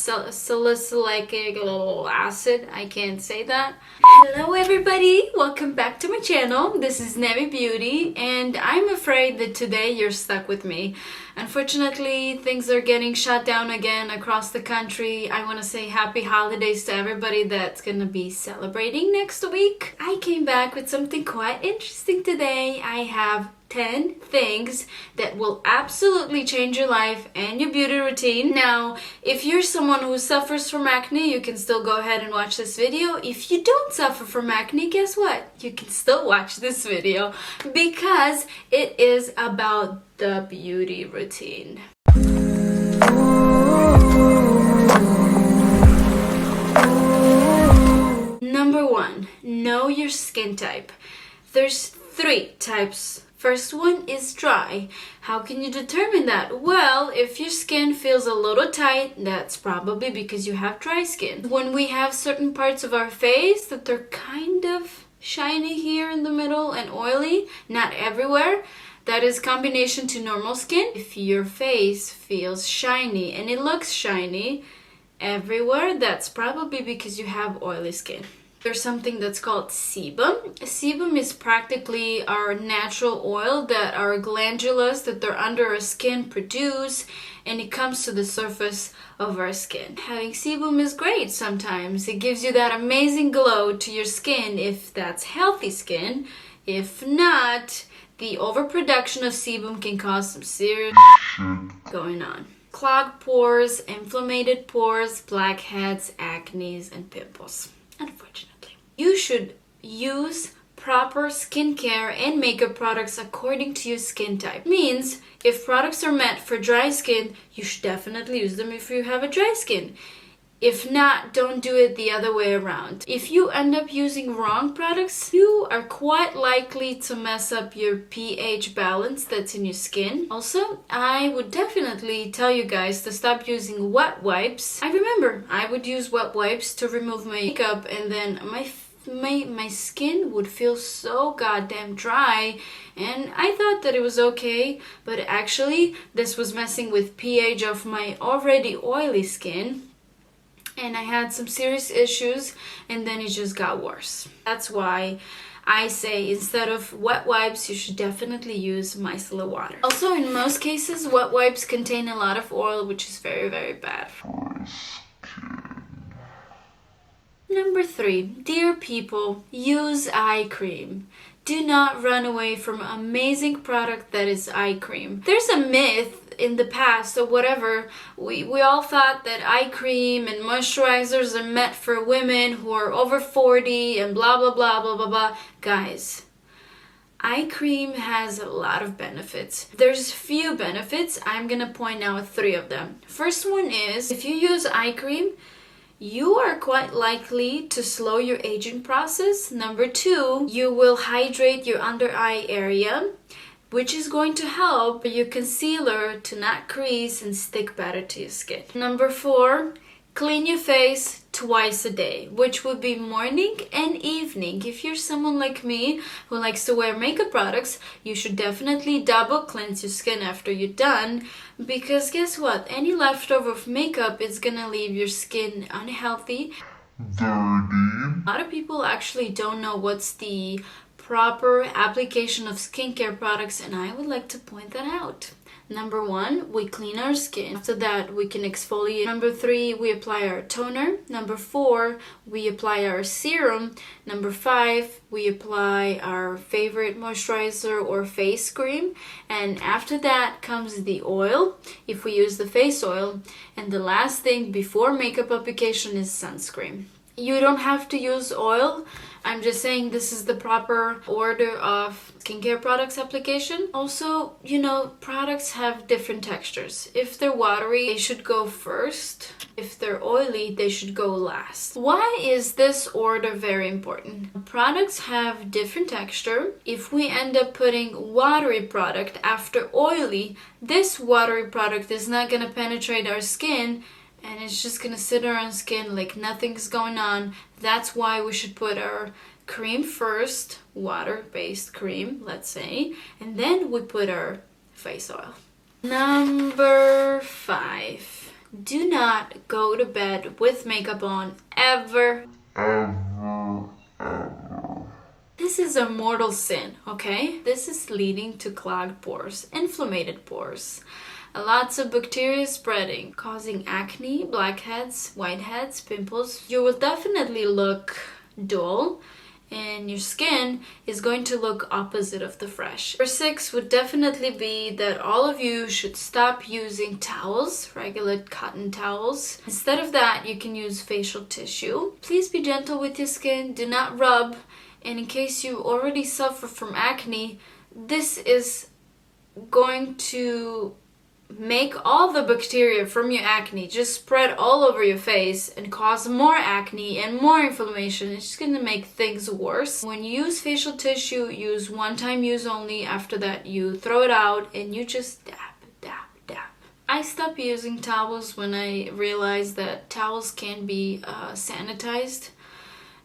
salicylic acid. I can't say that. Hello everybody, welcome back to my channel. This is Nemi Beauty, and I'm afraid that today you're stuck with me. Unfortunately, things are getting shut down again across the country. I want to say happy holidays to everybody that's gonna be celebrating next week. I came back with something quite interesting today. I have 10 things that will absolutely change your life and your beauty routine. Now, if you're someone who suffers from acne, you can still go ahead and watch this video. If you don't suffer from acne, guess what? You can still watch this video because it is about the beauty routine. Number 1, know your skin type. There's 3 types. First one is dry. How can you determine that? Well, if your skin feels a little tight, that's probably because you have dry skin. When we have certain parts of our face that they're kind of shiny here in the middle and oily, not everywhere, that is combination to normal skin. If your face feels shiny and it looks shiny everywhere, that's probably because you have oily skin. There's something that's called sebum. Sebum is practically our natural oil that our glandulas that they're under our skin produce, and it comes to the surface of our skin. Having sebum is great sometimes. It gives you that amazing glow to your skin if that's healthy skin. If not, the overproduction of sebum can cause some serious going on. Clogged pores, inflamed pores, blackheads, acne, and pimples. Unfortunately. You should use proper skincare and makeup products according to your skin type. Means if products are meant for dry skin, you should definitely use them if you have a dry skin. If not, don't do it the other way around. If you end up using wrong products, you are quite likely to mess up your pH balance that's in your skin. Also, I would definitely tell you guys to stop using wet wipes. I remember I would use wet wipes to remove my makeup, and then my skin would feel so goddamn dry, and I thought that it was okay, but actually this was messing with pH of my already oily skin. And I had some serious issues, and then it just got worse. That's why I say instead of wet wipes, you should definitely use micellar water. Also, in most cases, wet wipes contain a lot of oil, which is very, very bad for skin. Number 3, dear people, use eye cream. Do not run away from an amazing product that is eye cream. There's a myth in the past or whatever, we all thought that eye cream and moisturizers are meant for women who are over 40 and blah blah blah blah blah blah. Guys, eye cream has a lot of benefits. There's few benefits. I'm gonna point out 3 of them. First one is, if you use eye cream, you are quite likely to slow your aging process. Number 2, you will hydrate your under eye area, which is going to help your concealer to not crease and stick better to your skin. Number 4, clean your face twice a day, which would be morning and evening. If you're someone like me who likes to wear makeup products, you should definitely double cleanse your skin after you're done, because guess what? Any leftover of makeup is gonna leave your skin unhealthy, dirty. A lot of people actually don't know what's the proper application of skincare products, and I would like to point that out. Number 1, we clean our skin. After that, we can exfoliate. Number 3, we apply our toner. Number 4, we apply our serum. Number 5, we apply our favorite moisturizer or face cream. And after that comes the oil, if we use the face oil. And the last thing before makeup application is sunscreen. You don't have to use oil. I'm just saying this is the proper order of skincare products application. Also, you know, products have different textures. If they're watery, they should go first. If they're oily, they should go last. Why is this order very important? Products have different texture. If we end up putting watery product after oily, this watery product is not gonna penetrate our skin, and it's just gonna sit on our skin like nothing's going on. That's why we should put our cream first, water-based cream, let's say, and then we put our face oil. Number 5, Do not go to bed with makeup on ever. This is a mortal sin, okay? This is leading to clogged pores, inflamed pores, lots of bacteria spreading, causing acne, blackheads, whiteheads, pimples. You will definitely look dull, and your skin is going to look opposite of the fresh. Number 6 would definitely be that all of you should stop using towels, regular cotton towels. Instead of that, you can use facial tissue. Please be gentle with your skin, do not rub. And in case you already suffer from acne, this is going to make all the bacteria from your acne just spread all over your face and cause more acne and more inflammation. It's just gonna make things worse. When you use facial tissue, use one-time use only. After that, you throw it out and you just dab, dab, dab. I stopped using towels when I realized that towels can be sanitized,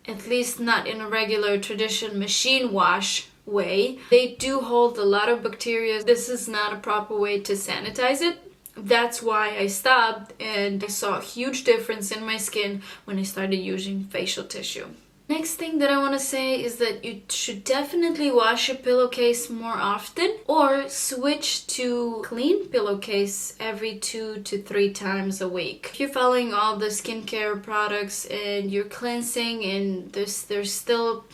at least not in a regular traditional machine wash way. They do hold a lot of bacteria. This is not a proper way to sanitize it. That's why I stopped, and I saw a huge difference in my skin when I started using facial tissue. Next thing that I want to say is that you should definitely wash your pillowcase more often, or switch to clean pillowcase every 2 to 3 times a week. If you're following all the skincare products and you're cleansing and there's still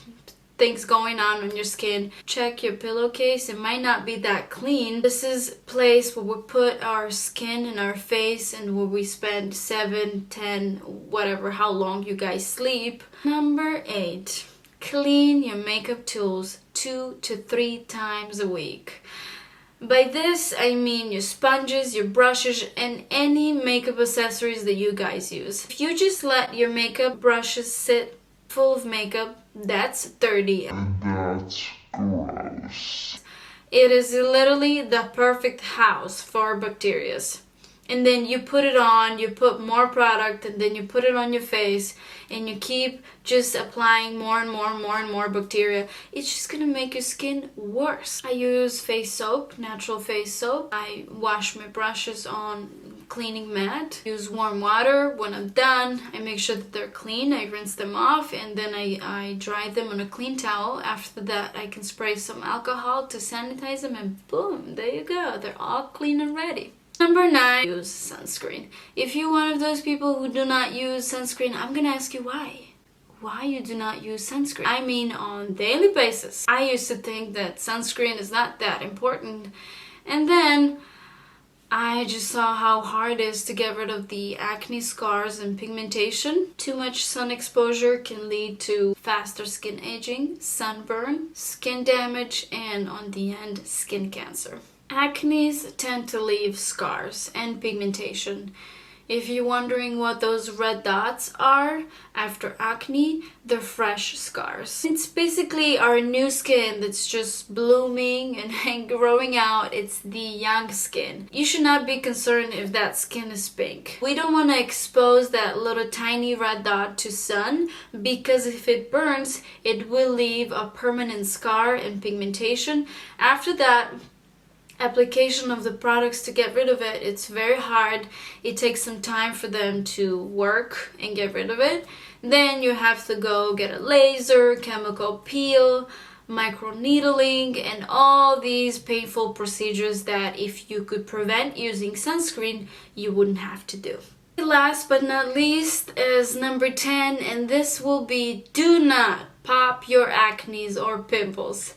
things going on your skin, check your pillowcase. It might not be that clean. This is a place where we put our skin and our face and where we spend 7, 10, whatever, how long you guys sleep. Number 8, clean your makeup tools 2 to 3 times a week. By this, I mean your sponges, your brushes, and any makeup accessories that you guys use. If you just let your makeup brushes sit full of makeup, that's dirty. And that's gross. It is literally the perfect house for bacteria. And then you put it on, you put more product, and then you put it on your face, and you keep just applying more and more and more and more bacteria. It's just gonna make your skin worse. I use face soap, natural face soap. I wash my brushes on cleaning mat, use warm water. When I'm done, I make sure that they're clean. I rinse them off, and then I dry them on a clean towel. After that, I can spray some alcohol to sanitize them, and boom, there you go. They're all clean and ready. Number 9, use sunscreen. If you're one of those people who do not use sunscreen, I'm gonna ask you why. Why you do not use sunscreen? I mean, on daily basis. I used to think that sunscreen is not that important, and then I just saw how hard it is to get rid of the acne, scars, and pigmentation. Too much sun exposure can lead to faster skin aging, sunburn, skin damage, and on the end, skin cancer. Acnes tend to leave scars and pigmentation. If you're wondering what those red dots are after acne, they're fresh scars. It's basically our new skin that's just blooming and growing out. It's the young skin. You should not be concerned if that skin is pink. We don't want to expose that little tiny red dot to sun, because if it burns, it will leave a permanent scar and pigmentation. After that, application of the products to get rid of it, it's very hard. It takes some time for them to work and get rid of it. Then you have to go get a laser, chemical peel, microneedling, and all these painful procedures that if you could prevent using sunscreen, you wouldn't have to do. Last but not least is number 10, and this will be: do not pop your acnes or pimples.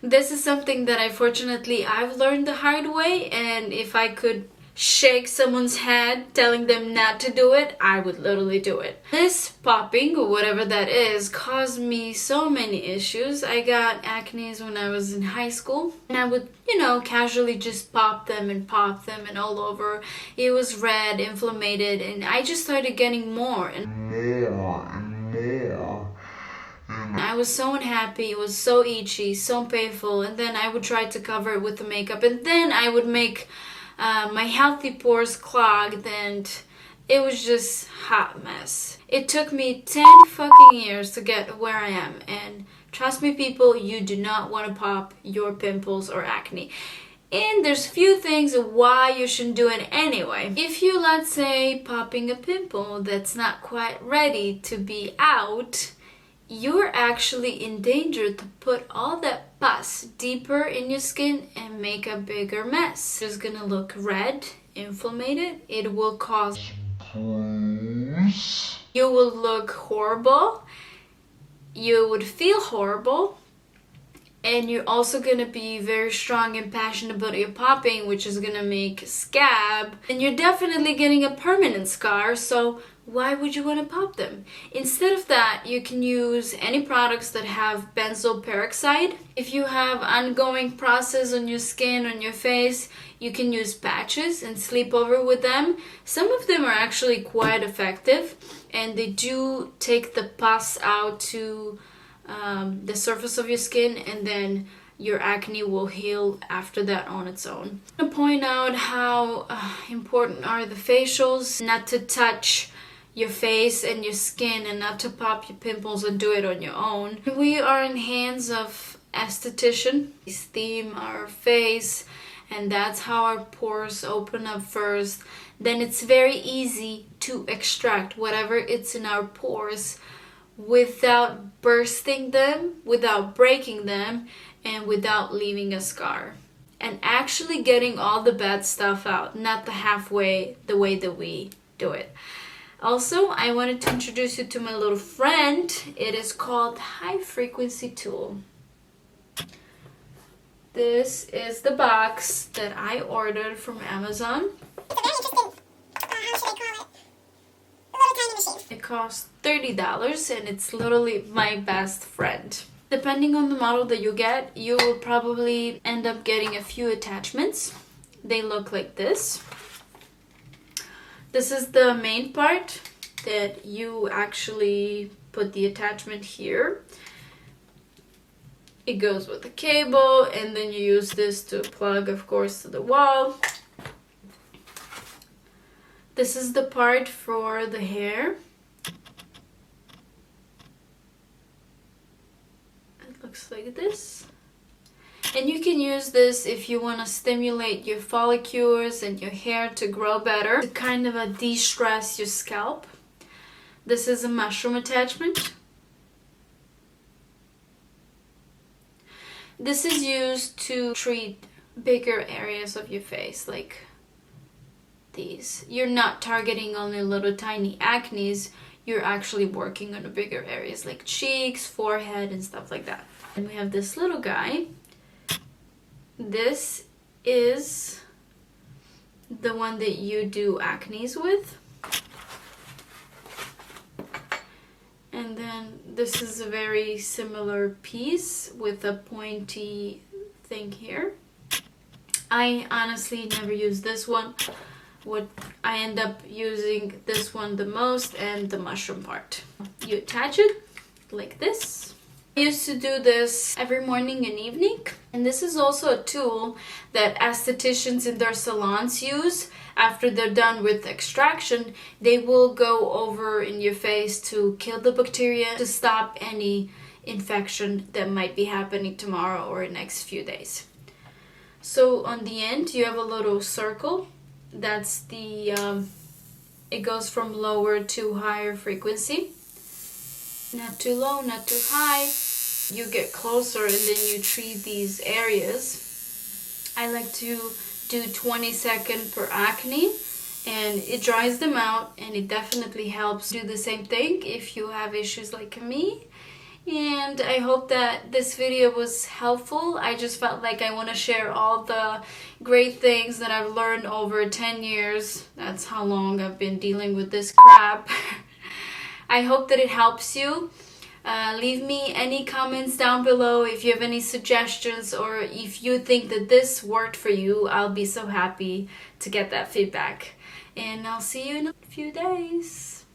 This is something that unfortunately I've learned the hard way, and if I could shake someone's head telling them not to do it, I would literally do it. This popping, or whatever that is, caused me so many issues. I got acne when I was in high school, and I would, casually just pop them and all over. It was red, inflamed, and I just started getting more and more and more. I was so unhappy, it was so itchy, so painful, and then I would try to cover it with the makeup, and then I would make my healthy pores clogged, and it was just hot mess. It took me 10 fucking years to get where I am, and trust me people, you do not want to pop your pimples or acne. And there's few things why you shouldn't do it anyway. If you, let's say, popping a pimple that's not quite ready to be out, you're actually in danger to put all that pus deeper in your skin and make a bigger mess. It's gonna look red, inflamed. It will cause pimples. You will look horrible. You would feel horrible. And you're also gonna be very strong and passionate about your popping, which is gonna make scab. And you're definitely getting a permanent scar, so why would you want to pop them? Instead of that, you can use any products that have benzoyl peroxide. If you have ongoing process on your skin, on your face, you can use patches and sleep over with them. Some of them are actually quite effective, and they do take the pus out to the surface of your skin, and then your acne will heal after that on its own. I'm going to point out how important are the facials, not to touch your face and your skin and not to pop your pimples and do it on your own. We are in hands of esthetician. We steam our face, and that's how our pores open up first. Then it's very easy to extract whatever it's in our pores without bursting them, without breaking them, and without leaving a scar. And actually getting all the bad stuff out, not the halfway, the way that we do it. Also, I wanted to introduce you to my little friend. It is called High Frequency Tool. This is the box that I ordered from Amazon. It's a very interesting, how should I call it? A little tiny machine. It costs $30 and it's literally my best friend. Depending on the model that you get, you will probably end up getting a few attachments. They look like this. This is the main part that you actually put the attachment here. It goes with the cable, and then you use this to plug, of course, to the wall. This is the part for the hair. It looks like this. And you can use this if you want to stimulate your follicles and your hair to grow better, to kind of de-stress your scalp. This is a mushroom attachment. This is used to treat bigger areas of your face, like these. You're not targeting only little tiny acnes, you're actually working on the bigger areas like cheeks, forehead, and stuff like that. And we have this little guy. This is the one that you do acnes with. And then this is a very similar piece with a pointy thing here. I honestly never use this one. What I end up using this one the most, and the mushroom part. You attach it like this. I used to do this every morning and evening, and this is also a tool that estheticians in their salons use. After they're done with extraction, they will go over in your face to kill the bacteria, to stop any infection that might be happening tomorrow or next few days. So on the end you have a little circle. That's the it goes from lower to higher frequency. Not too low, not too high. You get closer and then you treat these areas. I like to do 20 seconds per acne, and it dries them out, and it definitely helps. Do the same thing if you have issues like me. And I hope that this video was helpful. I just felt like I want to share all the great things that I've learned over 10 years. That's how long I've been dealing with this crap. I hope that it helps you. Leave me any comments down below if you have any suggestions, or if you think that this worked for you. I'll be so happy to get that feedback. And I'll see you in a few days.